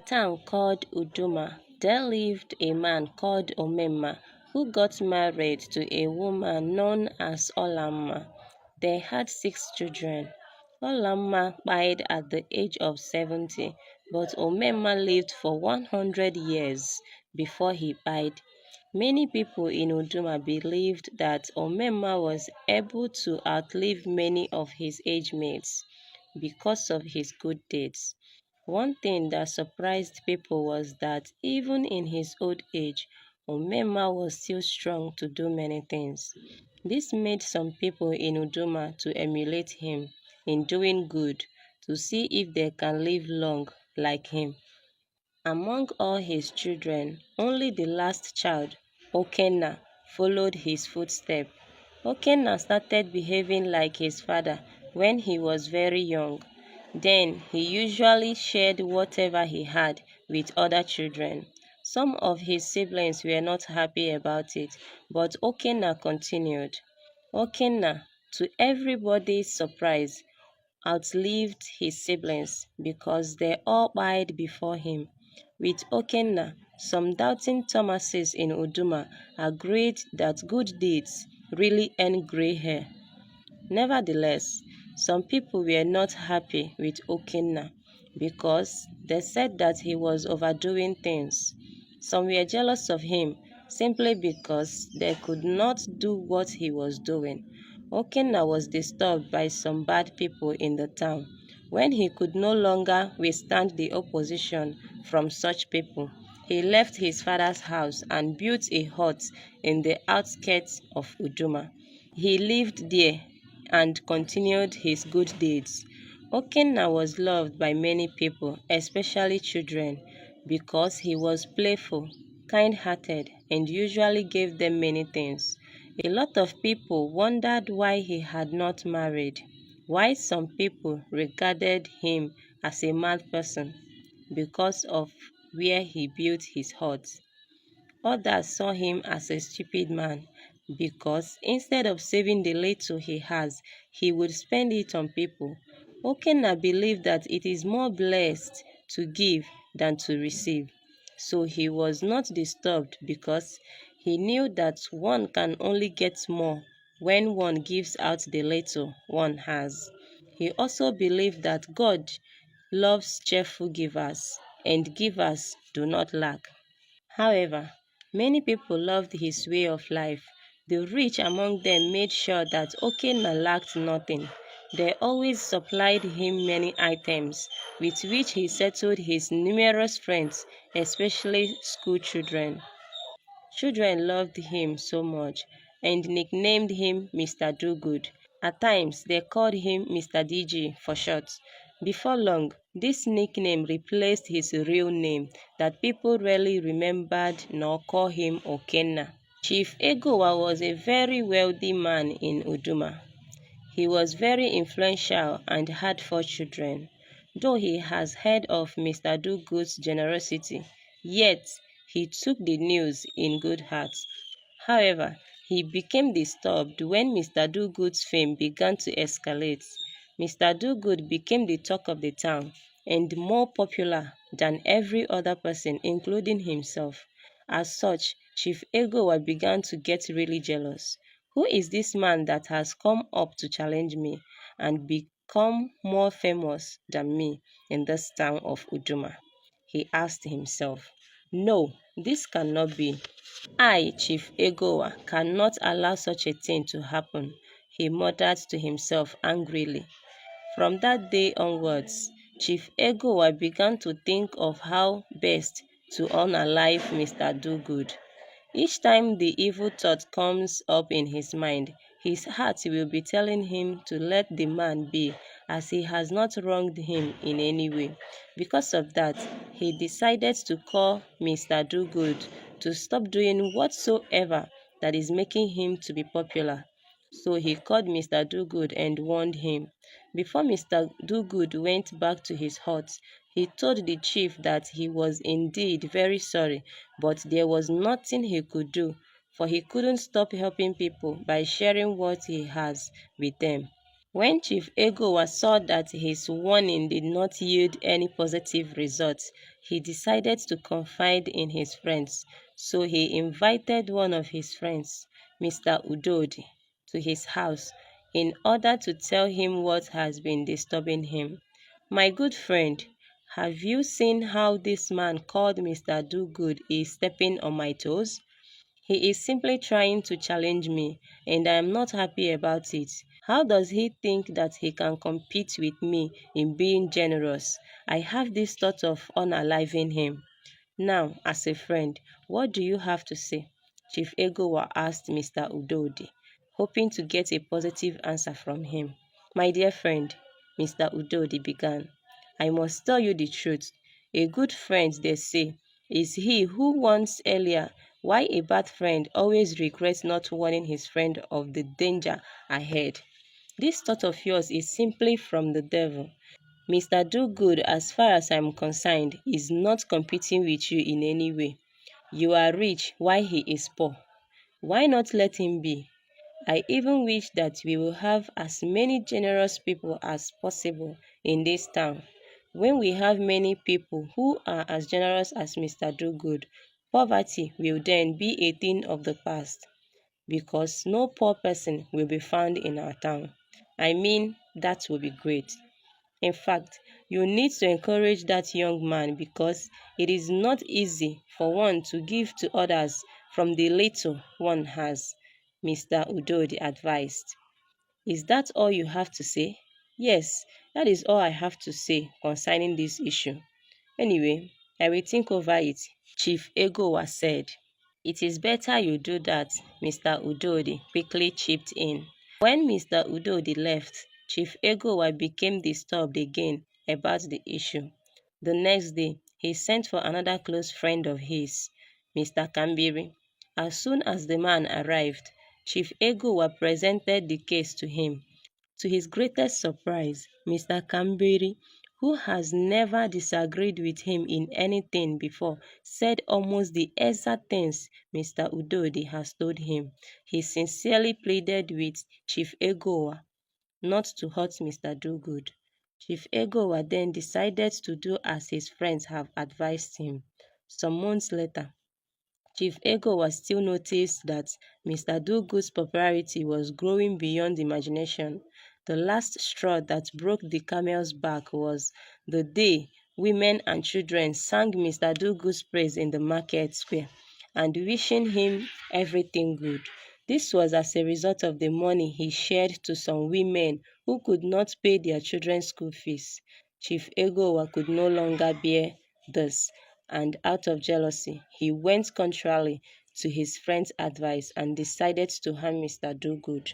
town called Uduma, there lived a man called Omemma who got married to a woman known as Olamma. They had 6 children. Olamma died at the age of 70, but Omemma lived for 100 years before he died. Many people in Uduma believed that Omemma was able to outlive many of his age mates because of his good deeds. One thing that surprised people was that even in his old age, Omemma was still strong to do many things. This made some people in Uduma to emulate him in doing good to see if they can live long like him. Among all his children, only the last child, Okenna, followed his footsteps. Okenna started behaving like his father when he was very young. Then he usually shared whatever he had with other children. Some of his siblings were not happy about it, but Okenna continued. Okenna, to everybody's surprise, outlived his siblings because they all died before him. With Okenna, some doubting Thomases in Uduma agreed that good deeds really earn gray hair. Nevertheless, some people were not happy with Okenna because they said that he was overdoing things. Some were jealous of him simply because they could not do what he was doing. Okenna was disturbed by some bad people in the town. When he could no longer withstand the opposition from such people, he left his father's house and built a hut in the outskirts of Uduma. He lived there and continued his good deeds. Okenna was loved by many people, especially children, because he was playful, kind-hearted, and usually gave them many things. A lot of people wondered why he had not married, why some people regarded him as a mad person because of where he built his hut. Others saw him as a stupid man because instead of saving the little he has, he would spend it on people. Okenna believed that it is more blessed to give than to receive. So he was not disturbed because he knew that one can only get more when one gives out the little one has. He also believed that God loves cheerful givers, and givers do not lack. However, many people loved his way of life. The rich among them made sure that Okenna lacked nothing. They always supplied him many items, with which he settled his numerous friends, especially school children. Children loved him so much and nicknamed him Mr. Do-Good. At times, they called him Mr. DG for short. Before long, this nickname replaced his real name that people rarely remembered nor call him Okenna. Chief Egowa was a very wealthy man in Uduma. He was very influential and had 4 children. Though he has heard of Mr. Do-Good's generosity, yet he took the news in good heart. However, he became disturbed when Mr. Do-Good's fame began to escalate. Mr. Do-Good became the talk of the town and more popular than every other person, including himself. As such, Chief Egowa began to get really jealous. Who is this man that has come up to challenge me and become more famous than me in this town of Uduma? He asked himself. No, this cannot be. I, Chief Egowa, cannot allow such a thing to happen, he muttered to himself angrily. From that day onwards, Chief Egowa began to think of how best to unalive Mr. Do-Good. Each time the evil thought comes up in his mind, his heart will be telling him to let the man be, as he has not wronged him in any way. Because of that, he decided to call Mr. Do-Good to stop doing whatsoever that is making him to be popular. So he called Mr. Do-Good and warned him. Before Mr. Do-Good went back to his hut, he told the chief that he was indeed very sorry, but there was nothing he could do, for he couldn't stop helping people by sharing what he has with them. When Chief Egowa saw that his warning did not yield any positive results, he decided to confide in his friends. So he invited one of his friends, Mr. Udodi, to his house in order to tell him what has been disturbing him. My good friend, have you seen how this man called Mr. Dogood is stepping on my toes? He is simply trying to challenge me, and I am not happy about it. How does he think that he can compete with me in being generous? I have this thought of unaliving him. Now, as a friend, what do you have to say? Chief Egowa asked Mr. Udodi, hoping to get a positive answer from him. My dear friend, Mr. Udodi began, I must tell you the truth. A good friend, they say, is he who warns earlier, why a bad friend always regrets not warning his friend of the danger ahead. This thought of yours is simply from the devil. Mr. Dogood, as far as I'm concerned, is not competing with you in any way. You are rich while he is poor. Why not let him be? I even wish that we will have as many generous people as possible in this town. When we have many people who are as generous as Mr. Dogood, poverty will then be a thing of the past because no poor person will be found in our town. I mean, that will be great. In fact, you need to encourage that young man because it is not easy for one to give to others from the little one has, Mr. Udodi advised. Is that all you have to say? Yes, that is all I have to say concerning this issue. Anyway, I will think over it, Chief Egowa said. It is better you do that, Mr. Udodi quickly chipped in. When Mr. Udodi left, Chief Egowa became disturbed again about the issue. The next day, he sent for another close friend of his, Mr. Kambiri. As soon as the man arrived, Chief Egowa presented the case to him. To his greatest surprise, Mr. Kambiri, who has never disagreed with him in anything before, said almost the exact things Mr. Udodi has told him. He sincerely pleaded with Chief Egowa not to hurt Mr. Dogood. Chief Egowa then decided to do as his friends have advised him. Some months later, Chief Egowa still noticed that Mr. Dogood's popularity was growing beyond imagination. The last straw that broke the camel's back was the day women and children sang Mr. Dogood's praise in the market square and wishing him everything good. This was as a result of the money he shared to some women who could not pay their children's school fees. Chief Egowa could no longer bear this, and out of jealousy, he went contrary to his friend's advice and decided to harm Mr. Dogood.